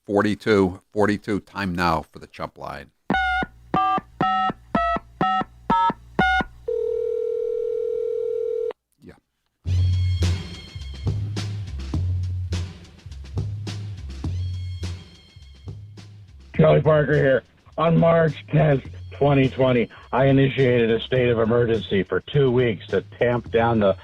42 time now for the Chump Line. Yeah. Charlie Parker here. On March 10th, 2020, I initiated a state of emergency for 2 weeks to tamp down the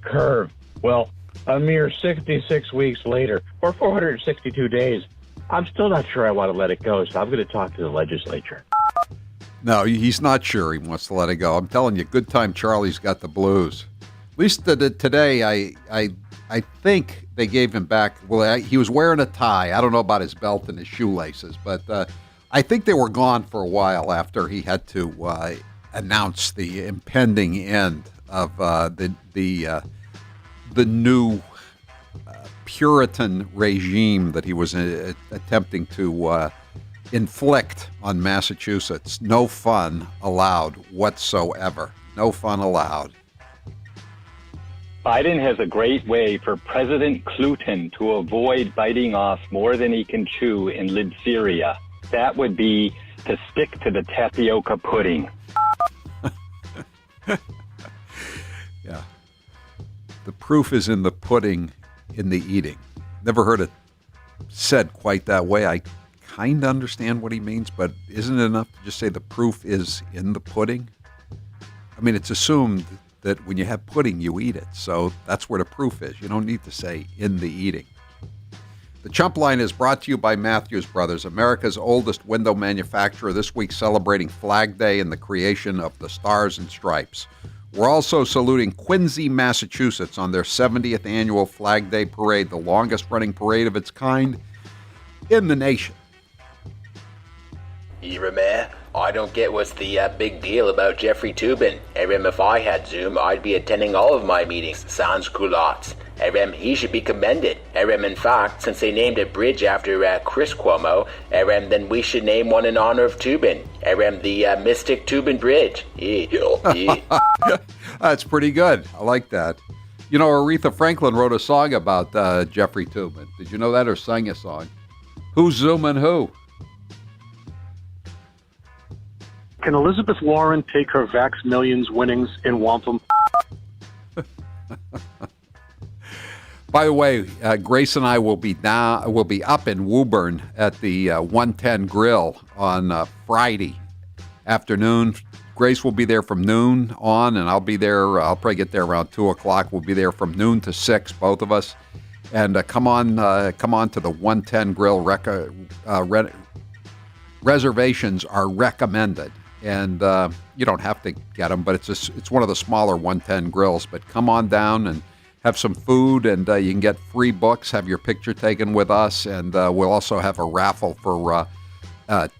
curve. Well, a mere 66 weeks later, or 462 days, I'm still not sure I want to let it go, so I'm going to talk to the legislature. No, he's not sure he wants to let it go. I'm telling you, good time Charlie's got the blues. At least today, I think they gave him back. Well, he was wearing a tie. I don't know about his belt and his shoelaces, but I think they were gone for a while after he had to announce the impending end of the new Puritan regime that he was attempting to inflict on Massachusetts. No fun allowed whatsoever. No fun allowed. Biden has a great way for President Clinton to avoid biting off more than he can chew in Libsyria. That would be to stick to the tapioca pudding. Yeah. The proof is in the pudding, in the eating. Never heard it said quite that way. I kind of understand what he means, but isn't it enough to just say the proof is in the pudding? I mean, it's assumed that when you have pudding, you eat it. So that's where the proof is. You don't need to say in the eating. The Chump Line is brought to you by Matthews Brothers, America's oldest window manufacturer, this week celebrating Flag Day and the creation of the Stars and Stripes. We're also saluting Quincy, Massachusetts on their 70th annual Flag Day Parade, the longest-running parade of its kind in the nation. Mayor, I don't get what's the big deal about Jeffrey Toobin. If I had Zoom, I'd be attending all of my meetings. Sans culottes. He should be commended. In fact, since they named a bridge after Chris Cuomo, then we should name one in honor of Toobin. The Mystic Toobin Bridge. That's pretty good. I like that. You know, Aretha Franklin wrote a song about Jeffrey Toobin. Did you know that, or sang a song? Who's zooming who? Can Elizabeth Warren take her Vax Millions winnings in wampum? By the way, Grace and I will be up in Woburn at the 110 Grill on Friday afternoon. Grace will be there from noon on, and I'll be there. I'll probably get there around 2 o'clock. We'll be there from noon to 6, both of us. And come on to the 110 Grill. Reservations are recommended. And you don't have to get them, but it's one of the smaller 110 grills. But come on down and have some food, and you can get free books, have your picture taken with us, and we'll also have a raffle for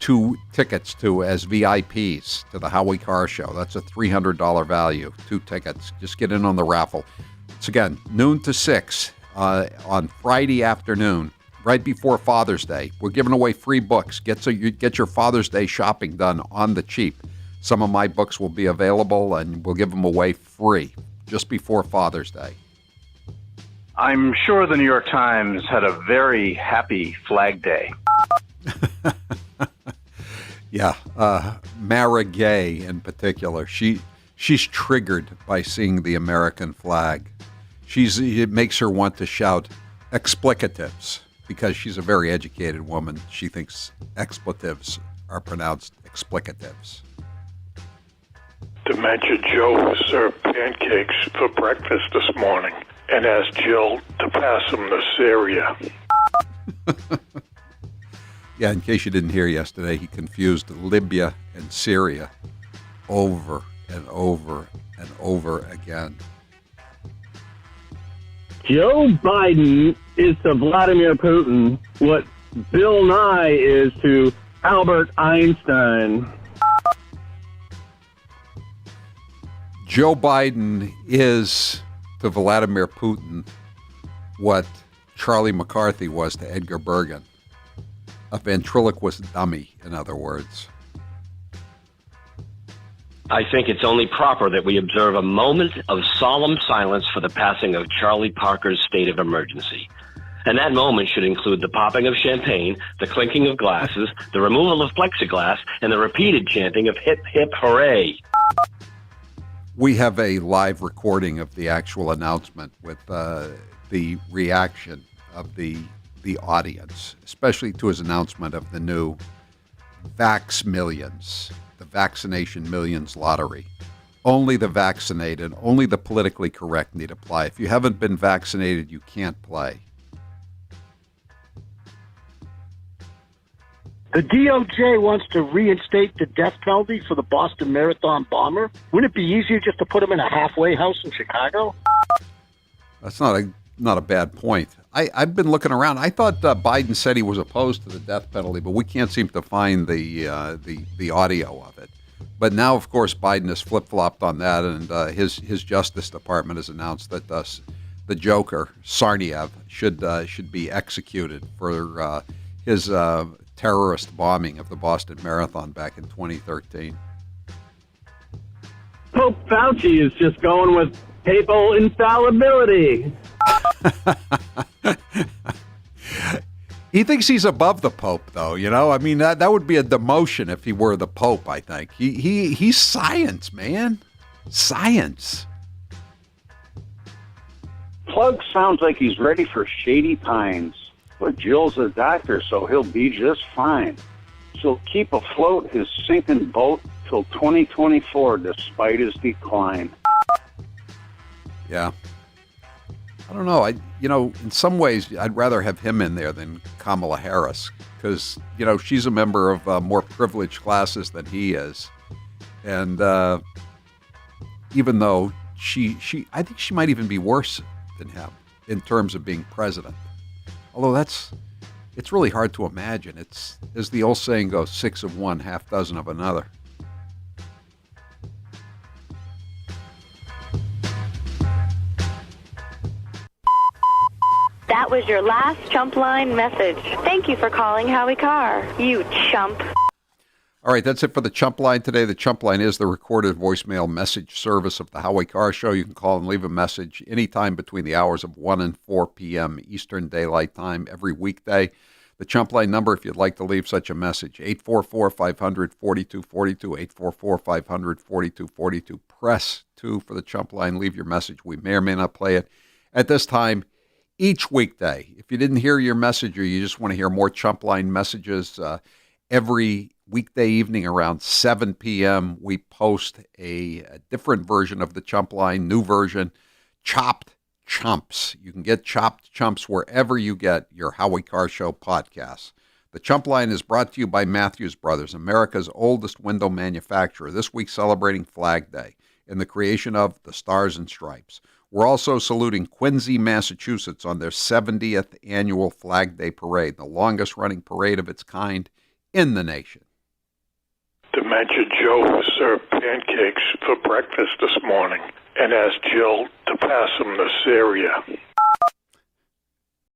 2 tickets as VIPs to the Howie Carr Show. That's a $300 value, 2 tickets. Just get in on the raffle. It's, again, noon to 6 on Friday afternoon, right before Father's Day. We're giving away free books. Get your Father's Day shopping done on the cheap. Some of my books will be available, and we'll give them away free just before Father's Day. I'm sure the New York Times had a very happy Flag Day. Yeah, Mara Gay in particular. She's triggered by seeing the American flag. It makes her want to shout explicatives because she's a very educated woman. She thinks expletives are pronounced explicatives. Dementia Joe served pancakes for breakfast this morning and asked Jill to pass him the Syria. Yeah, in case you didn't hear yesterday, he confused Libya and Syria over and over and over again. Joe Biden is to Vladimir Putin what Bill Nye is to Albert Einstein. Joe Biden is to Vladimir Putin what Charlie McCarthy was to Edgar Bergen. A ventriloquist dummy, in other words. I think it's only proper that we observe a moment of solemn silence for the passing of Charlie Parker's state of emergency. And that moment should include the popping of champagne, the clinking of glasses, the removal of plexiglass, and the repeated chanting of hip, hip, hooray. We have a live recording of the actual announcement with the reaction of the audience, especially to his announcement of the new Vax Millions, the Vaccination Millions lottery. Only the vaccinated, only the politically correct need to play. If you haven't been vaccinated, you can't play. The DOJ wants to reinstate the death penalty for the Boston Marathon bomber. Wouldn't it be easier just to put him in a halfway house in Chicago? That's not a bad point. I've been looking around. I thought Biden said he was opposed to the death penalty, but we can't seem to find the audio of it. But now, of course, Biden has flip-flopped on that, and his Justice Department has announced that the Joker, Sarniev, should be executed for his terrorist bombing of the Boston Marathon back in 2013. Pope Fauci is just going with papal infallibility. He thinks he's above the Pope, though. You know, I mean, that would be a demotion if he were the Pope. I think he's science, man, science. Plug sounds like he's ready for Shady Pines, but Jill's a doctor, so he'll be just fine. She'll keep afloat his sinking boat till 2024, despite his decline. Yeah. I don't know. In some ways, I'd rather have him in there than Kamala Harris because, she's a member of more privileged classes than he is. And even though I think she might even be worse than him in terms of being president. Although it's really hard to imagine. It's, as the old saying goes, 6 of one, half dozen of another. That was your last CHUMPLINE message. Thank you for calling Howie Carr, you chump. All right, that's it for the CHUMPLINE today. The CHUMPLINE is the recorded voicemail message service of the Howie Carr Show. You can call and leave a message anytime between the hours of 1 and 4 p.m. Eastern Daylight Time every weekday. The CHUMPLINE number, if you'd like to leave such a message, 844-500-4242, 844-500-4242. Press 2 for the CHUMPLINE. Leave your message. We may or may not play it at this time each weekday. If you didn't hear your message or you just want to hear more CHUMPLINE messages, every weekday evening around 7 p.m., we post a different version of the CHUMPLINE, new version, Chopped Chumps. You can get Chopped Chumps wherever you get your Howie Carr Show podcasts. The CHUMPLINE is brought to you by Matthews Brothers, America's oldest window manufacturer, this week celebrating Flag Day in the creation of the Stars and Stripes. We're also saluting Quincy, Massachusetts on their 70th annual Flag Day Parade, the longest-running parade of its kind in the nation. Dementia Joe served pancakes for breakfast this morning and asked Jill to pass him the Syria.